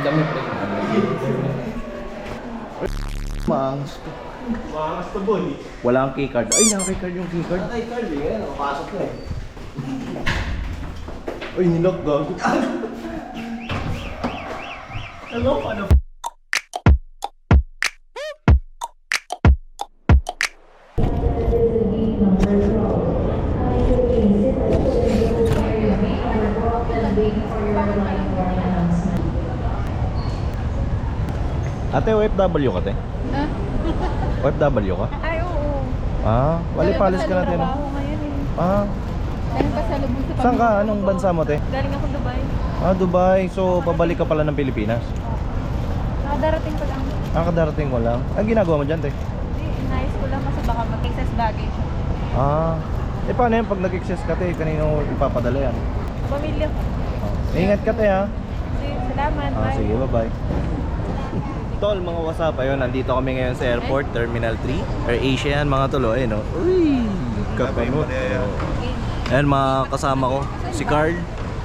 kami, pre. Maangas to. Maangas to, boy. Wala ang keycard. Ay, naka-keycard yung keycard. Naka-keycard eh. Nakapasok na eh. Ay, nilok gago. Ano? Ano? Ate, OFW ka, te? Ha? OFW ka? Ay, oo. Ah, wali palis ka natin. Trabaho ngayon eh. Ah, Dahil pasalubong sa saan ka? Anong bansa mo, te? Galing ako Dubai. Ah, Dubai. So, pabalik ka pala ng Pilipinas? Nakadarating ko lang. Ah, kadarating mo lang. Ang ginagawa mo dyan, te? Hindi, inayos ko lang kasi baka mag-excess baggage. Ah, eh paano yan pag nag-excess ka, te? Kanino ipapadala yan? Pamilya ko. Ingat ka, te, ha? Sige, salamat. Ah, Bye. sige, bye-bye. Tol, mga WhatsApp, ayun, nandito kami ngayon sa airport, Terminal 3 Air Asia yan, mga tolo, ayun, no? Uy, kapanot. Ayan, mga kasama ko, si Carl,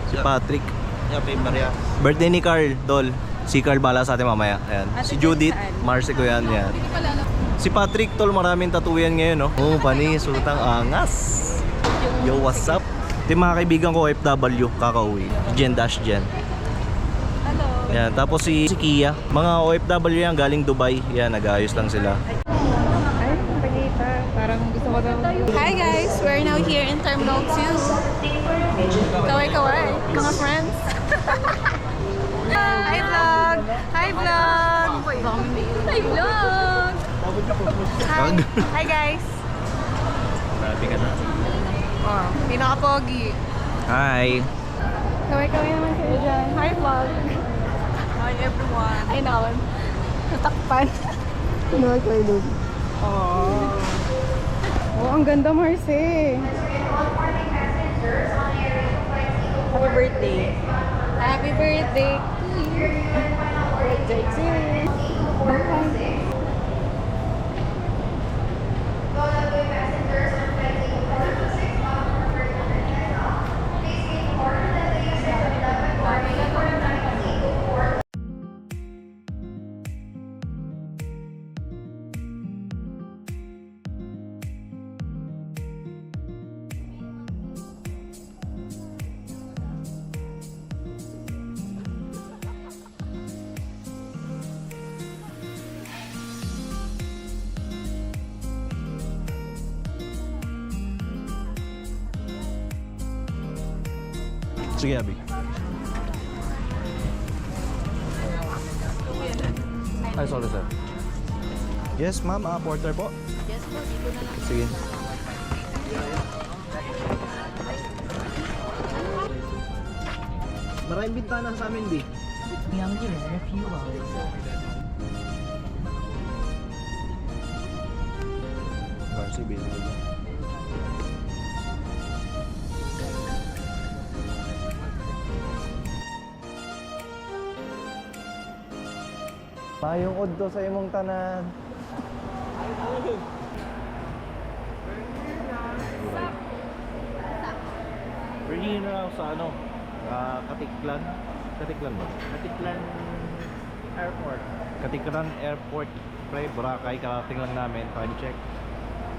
si Patrick. Yape Maria. Birthday ni Carl, Tol. Si Carl bala sa atin mamaya. Ayan. Si Judith, Marcy ko yan, yan. Si Patrick, Tol, maraming tattoo yan ngayon, no? Oh, panis, utang angas. Yo, what's up? Ito yung mga kaibigan ko, OFW, kakauwi. Jen Dash Jen. Hello. Yan, tapos si Kia. Mga OFW yan, galing Dubai. Yan, nag-ayos lang sila. Ay, pagkita. Parang gusto ko daw. Hi guys, we're now here in Terminal 2. Kaway-kaway, mga friends. Hi vlog! Hi vlog! Hi vlog! Hi! Hi guys! Grabe ka na. Oh, pinaka-pogi. Hi! Kaway-kaway naman kayo dyan. Hi vlog! Hi everyone! Ay naman. Natakpan. Kaway-kaway doon. Oh, ang ganda Marce. Happy birthday. Happy birthday to you. Birthday to you. Bye. Sige, Abby. Ay, sorry, sir. Yes, ma'am. Porter po. Yes po, dito na lang. Sige. Maraming bintana sa amin, di. Younger refuel. Marcy, basically. Mayong udto sa imong tanan. Ready na sa ano? Katiklan. Katiklan ba? Katiklan Airport. Katiklan Airport. Pre, Boracay. Karating lang namin. Time check.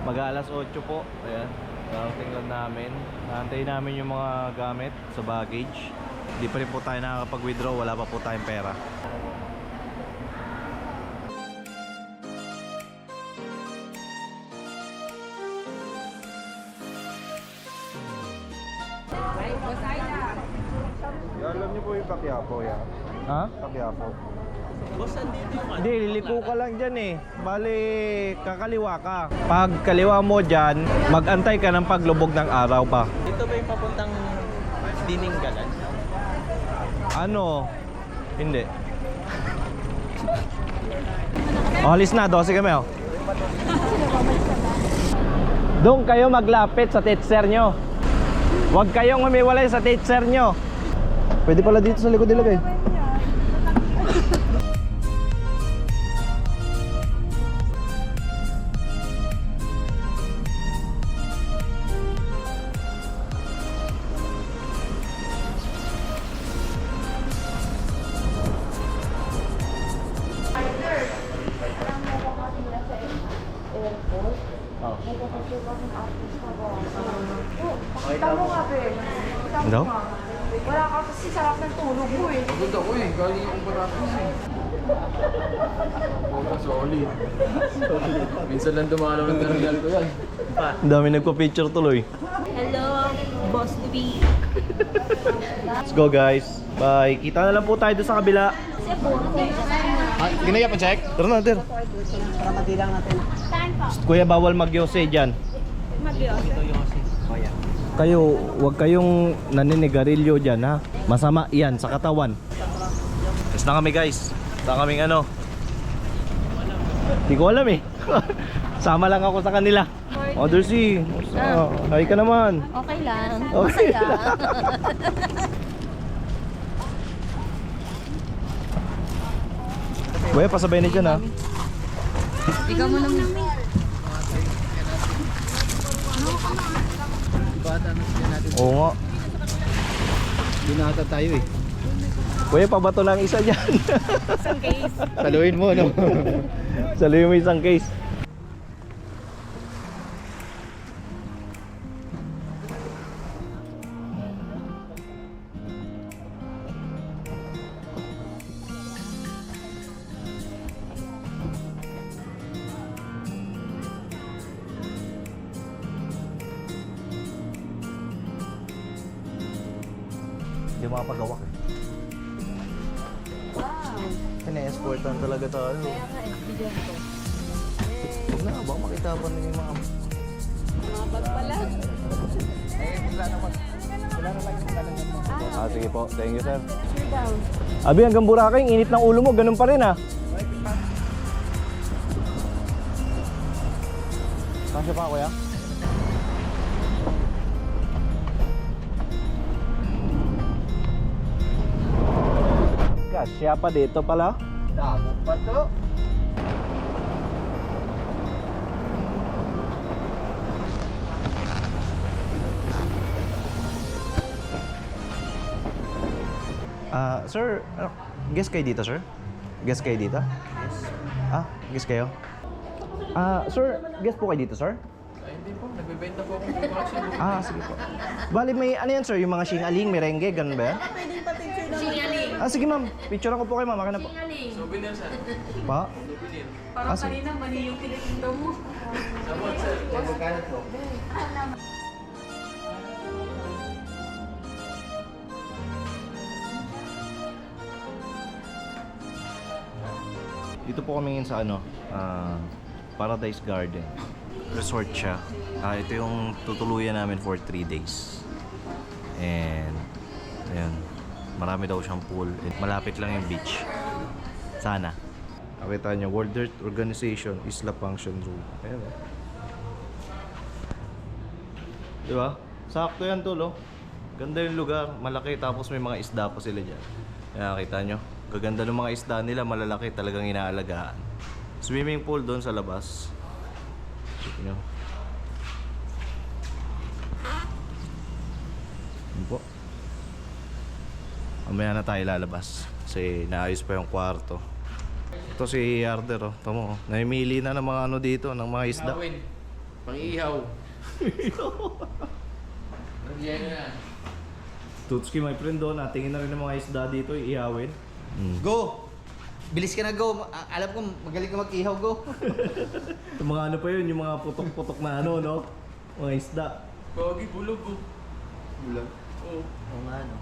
Mag-alas 8 po. Ayan. Karating lang namin. Naantayin namin yung mga gamit sa baggage. Hindi pa rin po tayo nakakapag-withdraw. Wala pa po tayong pera. Alam niyo po yung Paquiapo yan. Ha? Paquiapo. Boss, andito yung Hindi, liliko ka lang dyan eh. Bali, kakaliwa ka. Pag kaliwa mo dyan, mag-antay ka ng paglubog ng araw pa. Dito ba yung papuntang Dininggalan? Ano? Hindi. Oh, alis na. 12 kami oh. Doon kayo maglapit sa teacher nyo. Huwag kayong umiwalay sa teacher nyo. Pwede pala dito sa likod nilagay. Pakita mo nga, be. Ano? Wala ka kasi sarap ng tulog mo eh. Pagod ako eh. Galing akong Batangas eh. Solid. Minsan lang dumalaw ng terminal ko yan. Ang dami nagpa-picture tuloy. Hello, Boss B. Let's go guys. Bye. Kita na lang po tayo doon sa kabila. Ginaya pa check? Tara na, tara. Para matilang natin. Kuya, bawal magyose dyan. Kayo, huwag kayong naninigarilyo dyan ha. Masama yan sa katawan. Yes na kami guys. Sa kaming ano. Hindi ko alam eh. Sama lang ako sa kanila. Other C. Hi ka naman. Okay lang. Okay. Kuya, pasabay na dyan ha. Ikaw mo naman. Oo nga. Binata tayo eh. Kuya, pabato lang isa dyan. Isang case. Saluhin mo no? Saluhin mo isang case. Hindi makapagawa eh. Kina-escortan talaga tayo. Kaya nga, estudyante ko. Huwag na, baka makita pa nila yung mga... Mga bag pala. Ah, sige po. Thank you, sir. You're down. Abi, hanggang Boracay, init ng ulo mo. Ganun pa rin, ah. Kasya pa, kuya? Kasya pa dito pala. Damo pa to. Sir, guest kayo dito, sir? Guest kayo dito? Yes. Guest kayo? Sir, guest po kayo dito, sir? Ay, hindi po. Nagbebenta po akong collection. Sige po. Bali, may ano yan, sir? Yung mga singaling, merengue, ganun ba yan? Sige, ma'am. Picture ko po kayo, ma'am. Akin na po. Souvenir sir. Pa? Parang sige. kanina mali yung pinitinda mo. Sabon sir. Magkano po? Dito po kami ngayon sa ano, Paradise Garden. Resort siya. Ito yung tutuluyan namin for 3 days. And, ayan. Marami daw siyang pool. And malapit lang yung beach. Sana. Nakita niyo, World Earth Organization, Isla Function Room. Ayan o. Diba? Sakto yan tol, oh. Ganda yung lugar. Malaki. Tapos may mga isda pa sila dyan. Kaya nakita nyo. Gaganda ng mga isda nila. Malalaki. Talagang inaalagaan. Swimming pool doon sa labas. Check nyo. Yun po. Mamaya na tayo lalabas. Kasi naayos pa yung kwarto. Ito si Arder, oh. Tamo, oh. Namimili na ng mga ano dito, ng mga isda. Gawin. Pang-iihaw. Nagyan na. Tutski, my friend, doon. Natingin na rin ng mga isda dito, iihawin. Go! Bilis ka na, go. Alam ko, magaling ka mag-ihaw, go. Yung mga ano pa yun, yung mga putok-putok na ano, no? Mga isda. Pogi, bulog oh. Bulog? Oo. Oo nga, no.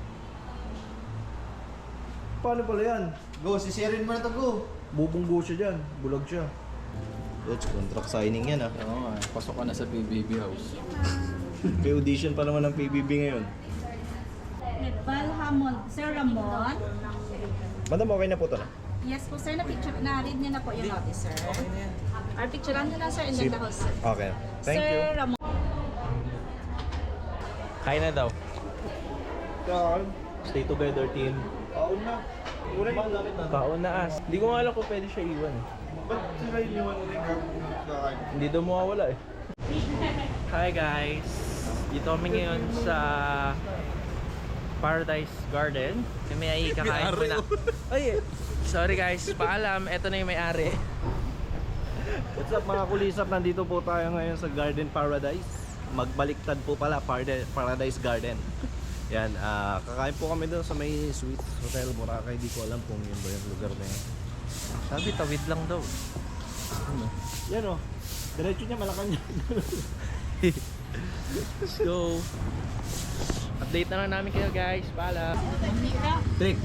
Paano pala yan? Go, sisirin mo na to, go. Bubunggo siya dyan. Bulag siya. Tuts, contract signing yan, ah. Oo nga, pasok ka na sa PBB house. May audition pa naman ng PBB ngayon. Netball Hamon. Sir Ramon? Madam, okay na po ito na. Yes po sir, na-read niyo na po yung notice sir. Okay na yan. Or picturean niyo na sir and then the host sir. Okay. Thank Sir you. Ramon. Kaya na daw. Stay together, team. Paon na. Una yung gamit na. Pauna as. Hindi ko nga alam kung pwede siya iwan eh. Ba't sila iniwan na yung kakain? Hindi daw mawawala eh. Hi guys! Dito kami ngayon sa Paradise Garden. Kami ay kakain muna. Ay, sorry guys, paalam. Ito na yung may-ari. What's up mga kulisap? Nandito po tayo ngayon sa Garden Paradise. Magbaliktad po pala, Paradise Garden. Yan, kakain po kami doon sa may Sweet Hotel Boracay. Di ko alam kung yun ba yung lugar na yun. Sabi, tawid lang daw. Yan o, diretso niya Malacanang. Let's go. Update na lang namin kayo guys. Pala. Trick,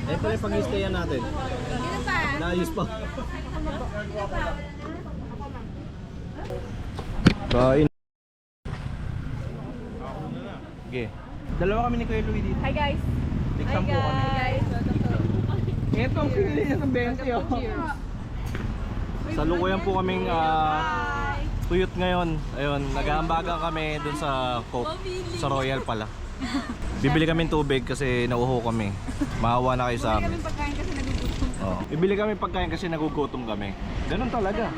ayun pala yung pag-i-stayan natin. Dito pa. Naayos pa. Kain. Okay. Dalawa kami ni Kuya Louie dito. Hi guys! Tigsan po kami. Ito ang pinili niya ng 20 oh. Salukuyan po kaming tuyot ngayon. Ayun, nag-aambagan kami dun sa Coke. Sa Royal pala. Bibili kami tubig kasi nauho kami. Maawa na kayo sa amin. Pagkain kasi nagugutom. Oo. Bibili kami pagkain kasi nagugutom kami. Ganun talaga.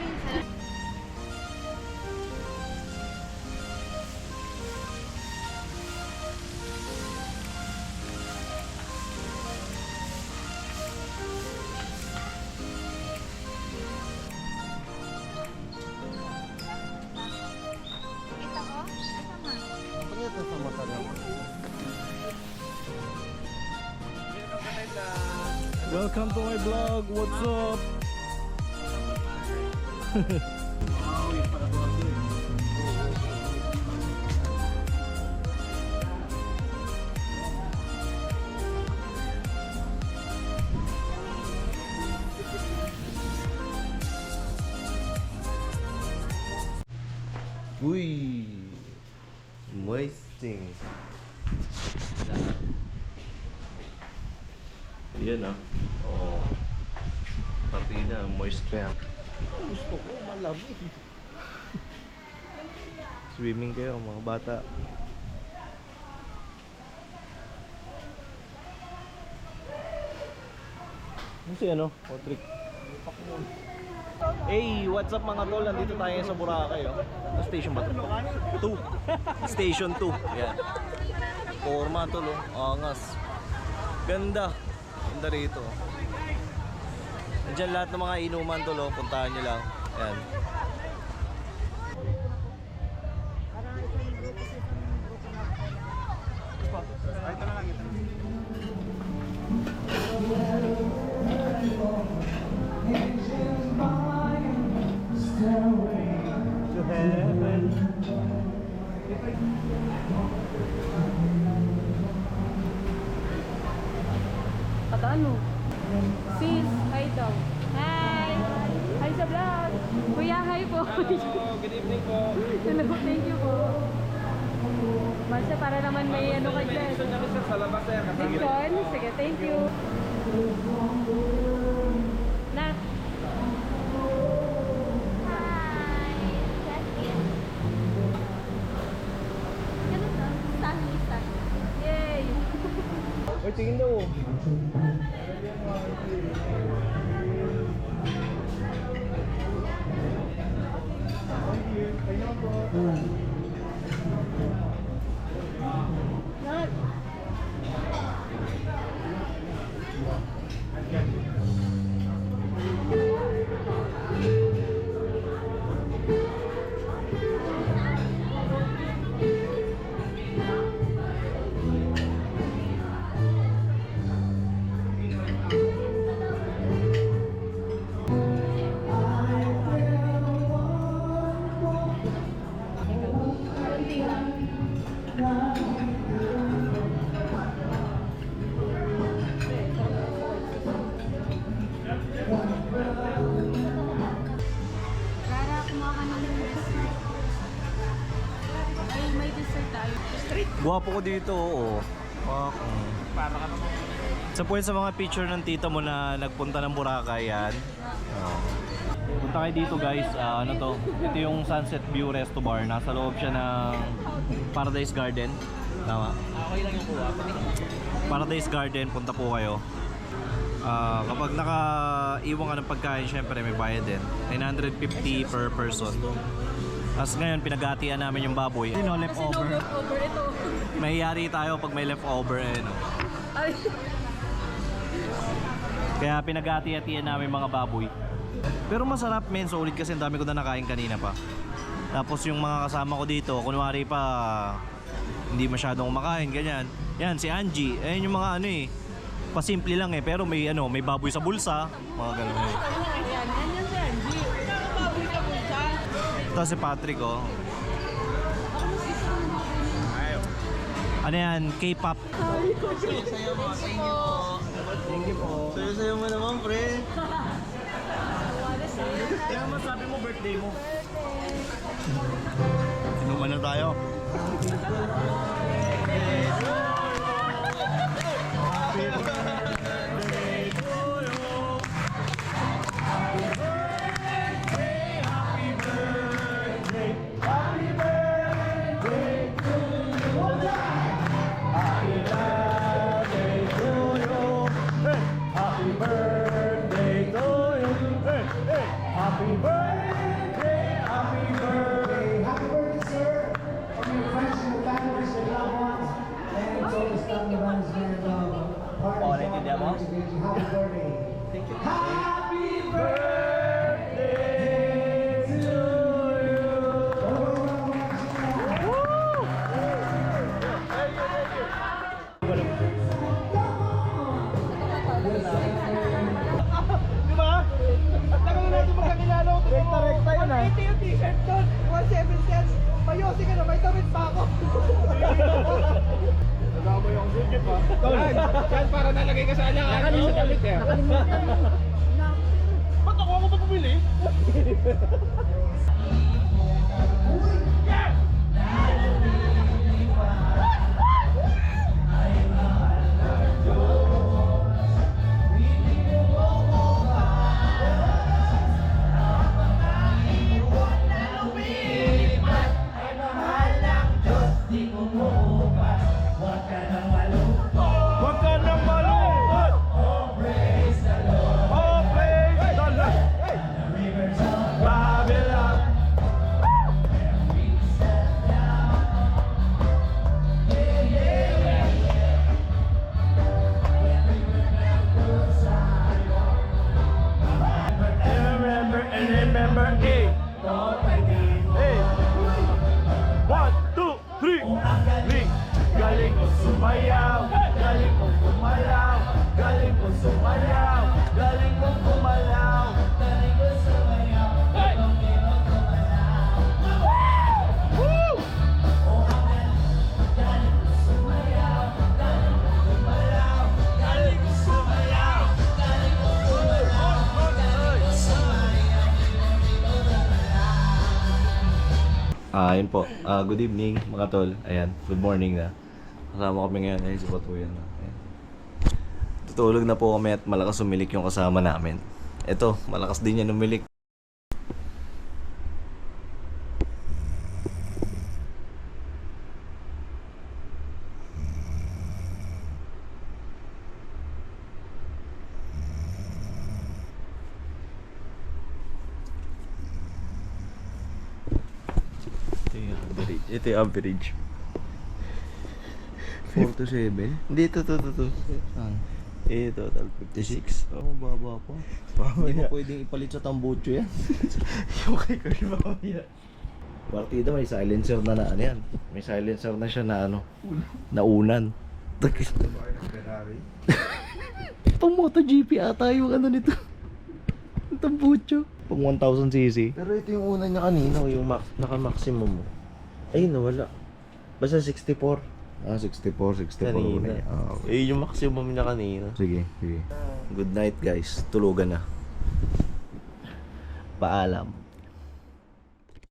Welcome to my vlog. What's up? Uy, moisting. Yan ah. Oh. Partida, moist pa yan. Gusto ko malamig. Swimming kayo mga bata. Ano si ano? Patrick. Hey, what's up mga tol? Nandito tayo sa Boracay oh. Ano station ba ito? 2. Station 2. Yan. Forma tol oh. Angas. Ganda. Ganda rito. Nandiyan lahat ng mga inuman tol oh. Puntahan nyo lang. Yan. To heaven. Patano? Sis, hi daw. Hi! Hi sa vlog! Kuya, hi po! Good evening po. Thank you po. Basta para naman may ano ka dyan. Kami sa labas sir. Dixon? Sige, thank you. Nat! Yay! Uy, tingin daw. Rara, kumuha ka ng dessert. Ay, may dessert tayo. Guwapo ko dito, oo. Fuck. Para ka naman. Sa point sa mga picture ng tita mo na nagpunta ng Boracay yan. Punta kayo dito guys, ano to? Ito yung Sunset View Resto Bar. Nasa loob siya ng Paradise Garden. Tama? Okay lang yung kuha. Paradise Garden, punta po kayo. Kapag naka-iwan ka ng pagkain, syempre may bayad din. 950 per person. Tapos ngayon, pinaghatian namin yung baboy. Ano, leftover. Over ito. Mahiyari tayo pag may leftover eh, no? Ay, Kaya pinaghati-hatian namin mga baboy. Pero masarap men, solid kasi ang dami ko na nakain kanina pa. Tapos yung mga kasama ko dito, kunwari pa hindi masyadong kumakain, ganyan. Yan, si Angie, ayun yung mga ano eh, pasimple lang eh, pero may ano, may baboy sa bulsa, mga ganun eh. Ganyan si Angie. Baboy ka mo siya. Ito si Patrick oh. Ano yan? K-pop. Thank you po. Sayo-sayo mo naman, pre. Kaya masabi mo birthday mo. Inuman na tayo. Yung t-shirt doon, 1.7 cents. Mayosi ka na, may tawid pa ako. Nagamo yung budget pa. Tol, yan para nalagay ka sa alangan sa damit eh. Ba't ako pa pumili? Huwag ka nang malungkot. Oh, praise the Lord. Babylon. Remember and remember, hey. Hey. 1, 2, 3. Galing ko sumayaw, galing ko gumalaw, galing ko sumayaw, galing ko gumalaw, galing ko sumayaw, galing ko gumalaw. Woo! Galing ko sumayaw, galing ko gumalaw, galing ko sumayaw, galing ko gumalaw, galing ko sumayaw, yun po. Good evening mga tol. Ayan, good morning na. Kasama kami ngayon ay si Batuyan. Ayan. Tutulog na po kami at malakas umilik yung kasama namin. Ito, malakas din yan umilik. Ito yung average. 4 to 7? Hindi, ito. Total 56. Oh, baba pa. Hindi mo pwedeng ipalit sa tambucho yan. Yung kay Carl mamaya. Partida may silencer na ano yan. May silencer na siya na ano. Naunan. Itong MotoGP ata yung ano nito. Yung tambucho. Pang 1000cc. Pero ito yung una niya kanina, yung naka-maximum mo. Ay, nawala. Basta 64. 64 Kanina. Yung maximum niya kanina. Sige. Good night guys. Tulugan na. Paalam.